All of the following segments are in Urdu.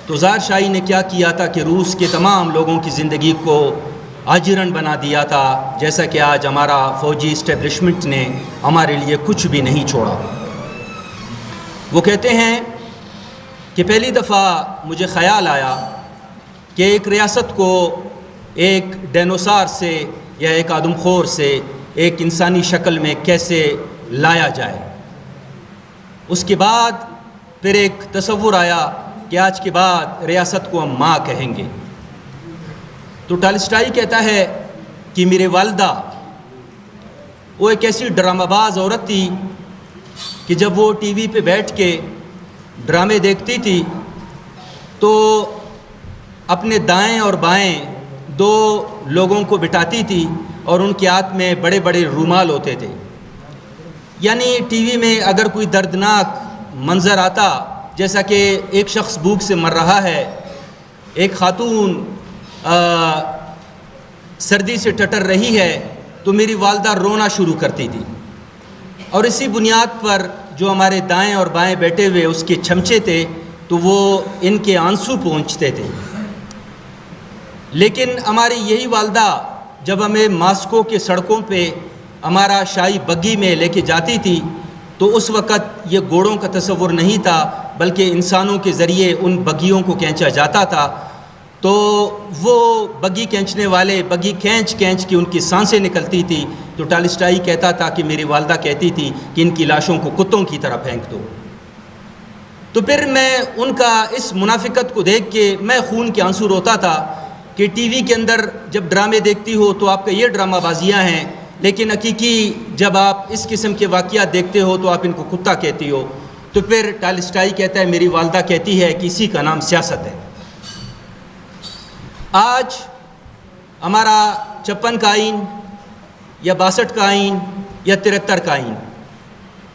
تو زار شاہی نے کیا کیا تھا کہ روس کے تمام لوگوں کی زندگی کو آجرن بنا دیا تھا، جیسا کہ آج ہمارا فوجی اسٹیبلشمنٹ نے ہمارے لیے کچھ بھی نہیں چھوڑا۔ وہ کہتے ہیں کہ پہلی دفعہ مجھے خیال آیا کہ ایک ریاست کو ایک ڈینوسار سے یا ایک آدم خور سے ایک انسانی شکل میں کیسے لایا جائے۔ اس کے بعد پھر ایک تصور آیا کہ آج کے بعد ریاست کو ہم ماں کہیں گے۔ تو ٹالسٹائی کہتا ہے کہ میرے والدہ وہ ایک ایسی ڈرامہ باز عورت تھی کہ جب وہ ٹی وی پہ بیٹھ کے ڈرامے دیکھتی تھی تو اپنے دائیں اور بائیں دو لوگوں کو بٹھاتی تھی اور ان کے ہاتھ میں بڑے بڑے رومال ہوتے تھے۔ یعنی ٹی وی میں اگر کوئی دردناک منظر آتا، جیسا کہ ایک شخص بھوک سے مر رہا ہے، ایک خاتون سردی سے ٹٹر رہی ہے، تو میری والدہ رونا شروع کرتی تھی، اور اسی بنیاد پر جو ہمارے دائیں اور بائیں بیٹھے ہوئے اس کے چمچے تھے تو وہ ان کے آنسو پہنچتے تھے۔ لیکن ہماری یہی والدہ جب ہمیں ماسکو کے سڑکوں پہ ہمارا شاہی بگی میں لے کے جاتی تھی تو اس وقت یہ گھوڑوں کا تصور نہیں تھا، بلکہ انسانوں کے ذریعے ان بگیوں کو کھینچا جاتا تھا۔ تو وہ بگی کھینچنے والے بگی کھینچ کے ان کی سانسیں نکلتی تھی، تو ٹالسٹائی کہتا تھا کہ میری والدہ کہتی تھی کہ ان کی لاشوں کو کتوں کی طرح پھینک دو۔ تو پھر میں ان کا اس منافقت کو دیکھ کے میں خون کے آنسو روتا تھا کہ ٹی وی کے اندر جب ڈرامے دیکھتی ہو تو آپ کا یہ ڈرامہ بازیاں ہیں، لیکن حقیقی جب آپ اس قسم کے واقعات دیکھتے ہو تو آپ ان کو کتا کہتی ہو۔ تو پھر ٹالسٹائی کہتا ہے میری والدہ کہتی ہے کہ اسی کا نام سیاست ہے۔ آج ہمارا 56 کا آئین یا 62 کا آئین یا 73 کا آئین،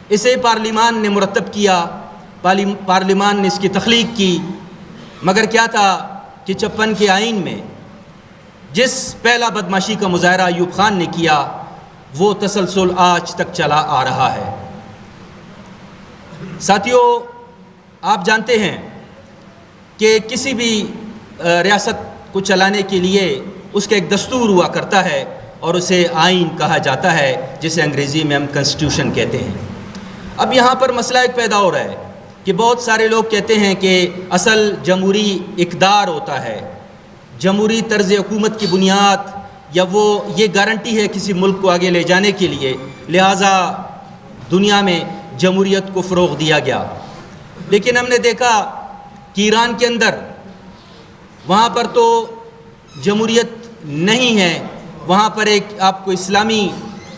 اسے پارلیمان نے مرتب کیا، پارلیمان نے اس کی تخلیق کی، مگر کیا تھا کہ 56 کے آئین میں جس پہلا بدمعاشی کا مظاہرہ ایوب خان نے کیا وہ تسلسل آج تک چلا آ رہا ہے۔ ساتھیو، آپ جانتے ہیں کہ کسی بھی ریاست کو چلانے کے لیے اس کا ایک دستور ہوا کرتا ہے اور اسے آئین کہا جاتا ہے، جسے انگریزی میں ہم کنسٹیٹیوشن کہتے ہیں۔ اب یہاں پر مسئلہ ایک پیدا ہو رہا ہے کہ بہت سارے لوگ کہتے ہیں کہ اصل جمہوری اقدار ہوتا ہے، جمہوری طرز حکومت کی بنیاد یا وہ یہ گارنٹی ہے کسی ملک کو آگے لے جانے کے لیے، لہٰذا دنیا میں جمہوریت کو فروغ دیا گیا۔ لیکن ہم نے دیکھا کہ ایران کے اندر وہاں پر تو جمہوریت نہیں ہے، وہاں پر ایک آپ کو اسلامی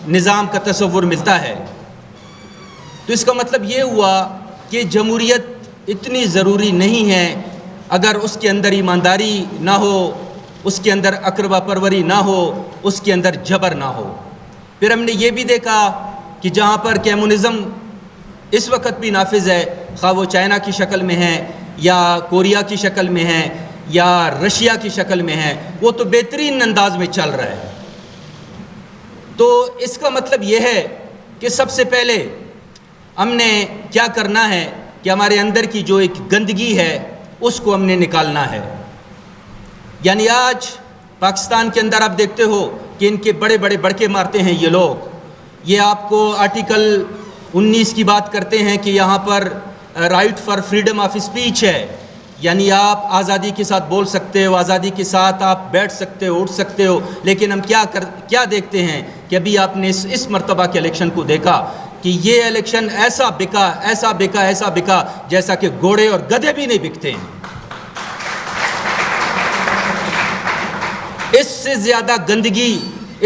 نظام کا تصور ملتا ہے۔ تو اس کا مطلب یہ ہوا کہ جمہوریت اتنی ضروری نہیں ہے اگر اس کے اندر ایمانداری نہ ہو، اس کے اندر اقربا پروری نہ ہو، اس کے اندر جبر نہ ہو۔ پھر ہم نے یہ بھی دیکھا کہ جہاں پر کمیونزم اس وقت بھی نافذ ہے، خواہ وہ چائنا کی شکل میں ہے یا کوریا کی شکل میں ہے یا رشیا کی شکل میں ہے، وہ تو بہترین انداز میں چل رہا ہے۔ تو اس کا مطلب یہ ہے کہ سب سے پہلے ہم نے کیا کرنا ہے کہ ہمارے اندر کی جو ایک گندگی ہے اس کو ہم نے نکالنا ہے۔ یعنی آج پاکستان کے اندر آپ دیکھتے ہو کہ ان کے بڑے بڑے بڑکے مارتے ہیں یہ لوگ، یہ آپ کو آرٹیکل 19 کی بات کرتے ہیں کہ یہاں پر right for freedom of speech ہے، یعنی آپ آزادی کے ساتھ بول سکتے ہو، آزادی کے ساتھ آپ بیٹھ سکتے ہو، اٹھ سکتے ہو۔ لیکن ہم کیا دیکھتے ہیں کہ ابھی آپ نے اس مرتبہ کے الیکشن کو دیکھا کہ یہ الیکشن ایسا بکا جیسا کہ گھوڑے اور گدھے بھی نہیں بکتے ہیں۔ اس سے زیادہ گندگی،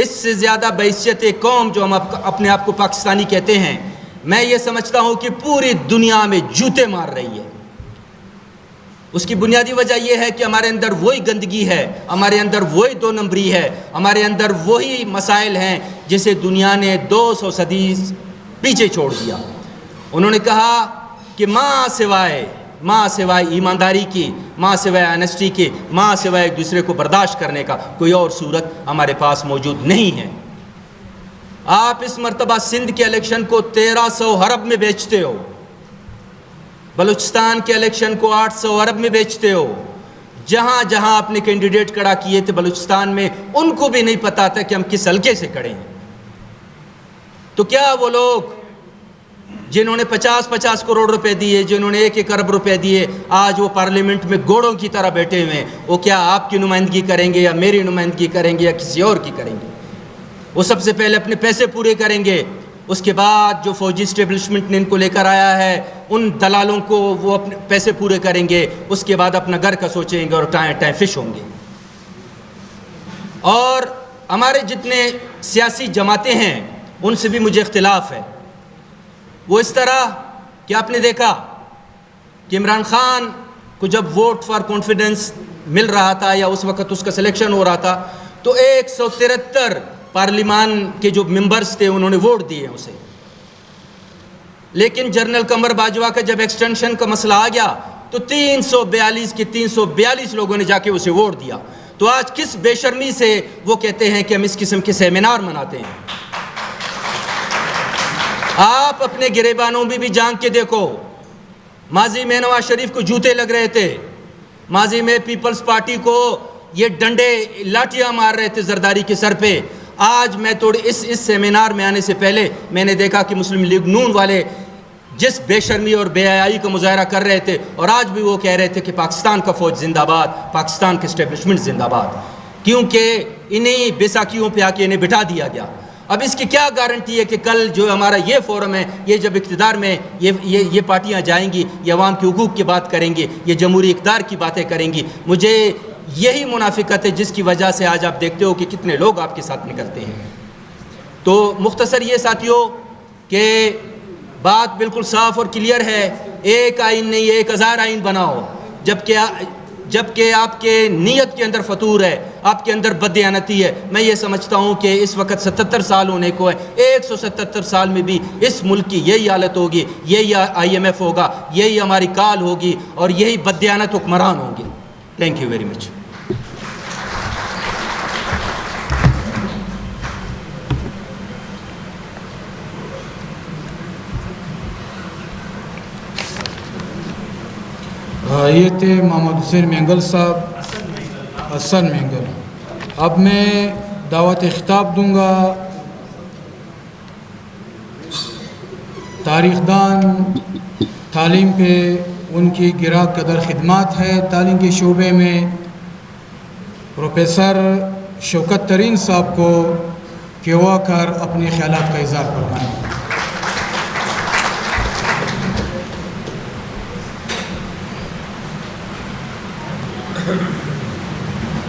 اس سے زیادہ بحیثیت قوم جو ہم اپنے آپ کو پاکستانی کہتے ہیں، میں یہ سمجھتا ہوں کہ پوری دنیا میں جوتے مار رہی ہے۔ اس کی بنیادی وجہ یہ ہے کہ ہمارے اندر وہی گندگی ہے، ہمارے اندر وہی دو نمبری ہے، ہمارے اندر وہی مسائل ہیں جسے دنیا نے 200 صدی پیچھے چھوڑ دیا۔ انہوں نے کہا کہ ماں سوائے ایمانداری کی، ماں سوائے آنیسٹی کے، ماں سوائے ایک دوسرے کو برداشت کرنے کا کوئی اور صورت ہمارے پاس موجود نہیں ہے۔ آپ اس مرتبہ سندھ کے الیکشن کو 1300 ارب میں بیچتے ہو، بلوچستان کے الیکشن کو 800 ارب میں بیچتے ہو. جہاں جہاں اپنے کینڈیڈیٹ کھڑا کیے تھے بلوچستان میں ان کو بھی نہیں پتا تھا کہ ہم کس حلقے سے کھڑے ہیں. تو کیا وہ لوگ جنہوں نے 50-50 کروڑ روپے دیے, جنہوں نے 1 ارب روپے دیے, آج وہ پارلیمنٹ میں گھوڑوں کی طرح بیٹھے ہوئے ہیں, وہ کیا آپ کی نمائندگی کریں گے یا میری نمائندگی کریں گے یا کسی اور کی کریں گے؟ وہ سب سے پہلے اپنے پیسے پورے کریں گے, اس کے بعد جو فوجی اسٹیبلشمنٹ نے ان کو لے کر آیا ہے ان دلالوں کو وہ اپنے پیسے پورے کریں گے, اس کے بعد اپنا گھر کا سوچیں گے اور ٹائم ٹائم فش ہوں گے. اور ہمارے جتنے سیاسی جماعتیں ہیں ان سے بھی مجھے اختلاف ہے. وہ اس طرح کہ آپ نے دیکھا کہ عمران خان کو جب ووٹ فار کانفیڈنس مل رہا تھا یا اس وقت اس کا سلیکشن ہو رہا تھا تو 173 پارلیمان کے جو ممبرز تھے انہوں نے ووٹ دیے اسے. لیکن جنرل قمر باجوہ کا جب ایکسٹینشن کا مسئلہ آ گیا تو 342 کے 342 لوگوں نے جا کے اسے ووٹ دیا. تو آج کس بے شرمی سے وہ کہتے ہیں کہ ہم اس قسم کے سیمینار مناتے ہیں؟ آپ اپنے گریبانوں میں بھی جان کے دیکھو, ماضی میں نواز شریف کو جوتے لگ رہے تھے, ماضی میں پیپلز پارٹی کو یہ ڈنڈے لاٹیاں مار رہے تھے زرداری کے سر پہ. آج میں اس سیمینار میں آنے سے پہلے میں نے دیکھا کہ مسلم لیگ نون والے جس بے شرمی اور بے حیائی کا مظاہرہ کر رہے تھے, اور آج بھی وہ کہہ رہے تھے کہ پاکستان کا فوج زندہ باد, پاکستان کے اسٹیبلشمنٹ زندہ باد, کیونکہ انہیں بیساکھیوں پہ آ کے انہیں بٹھا دیا گیا. اب اس کی کیا گارنٹی ہے کہ کل جو ہمارا یہ فورم ہے, یہ جب اقتدار میں یہ پارٹیاں جائیں گی, یہ عوام کے حقوق کی بات کریں گی, یہ جمہوری اقتدار کی باتیں کریں گی. مجھے یہی منافقت ہے جس کی وجہ سے آج آپ دیکھتے ہو کہ کتنے لوگ آپ کے ساتھ نکلتے ہیں. تو مختصر یہ ساتھیوں کہ بات بالکل صاف اور کلیئر ہے, ایک آئین نہیں 1000 آئین بناؤ. جبکہ آپ کے نیت کے اندر فتور ہے, آپ کے اندر بددیانتی ہے. میں یہ سمجھتا ہوں کہ اس وقت 77 سال ہونے کو ہے, 177 سال میں بھی اس ملک کی یہی حالت ہوگی, یہی IMF ہوگا, یہی ہماری کال ہوگی اور یہی بددیانت حکمران ہوں گے. Thank you very much. یہ تھے محمد حسین مینگل صاحب, حسن مینگل. اب میں دعوت خطاب دوں گا تاریخ دان, تعلیم پہ ان کی گراں قدر خدمات ہے تعلیم کے شعبے میں, پروفیسر شوکت ترین صاحب کو کہ وہ کر اپنے خیالات کا اظہار فرمائیں.